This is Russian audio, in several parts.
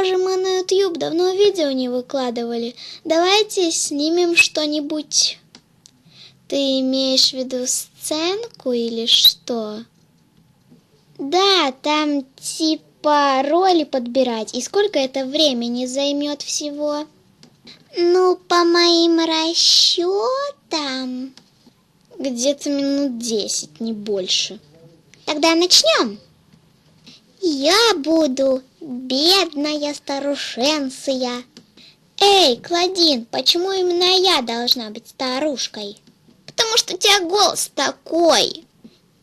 Похоже, мы на YouTube давно видео не выкладывали. Давайте снимем что-нибудь. Ты имеешь в виду сценку или что? Да, там типа роли подбирать. И сколько это времени займет всего? Ну, по моим расчетам, где-то минут 10, не больше. Тогда начнем. Я буду бедная старушенция. Эй, Клодин, почему именно я должна быть старушкой? Потому что у тебя голос такой.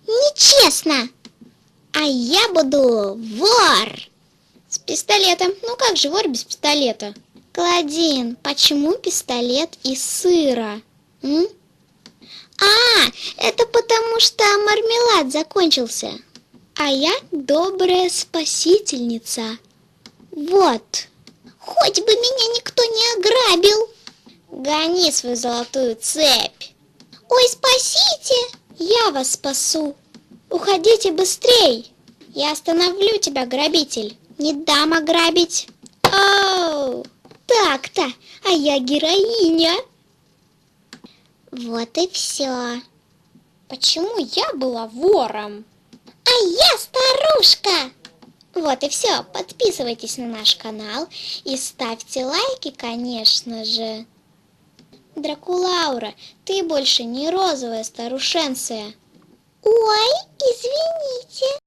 Нечестно. А я буду вор. С пистолетом. Ну как же вор без пистолета? Клодин, почему пистолет из сыра? Это потому что мармелад закончился. А я добрая спасительница. Вот. Хоть бы меня никто не ограбил. Гони свою золотую цепь. Ой, спасите! Я вас спасу. Уходите быстрей. Я остановлю тебя, грабитель. Не дам ограбить. Оу, так-то, а я героиня. Вот и все. Почему я была вором? А я старушка. Вот и все. Подписывайтесь на наш канал и ставьте лайки, конечно же. Дракулаура, ты больше не розовая старушенция. Ой, извините.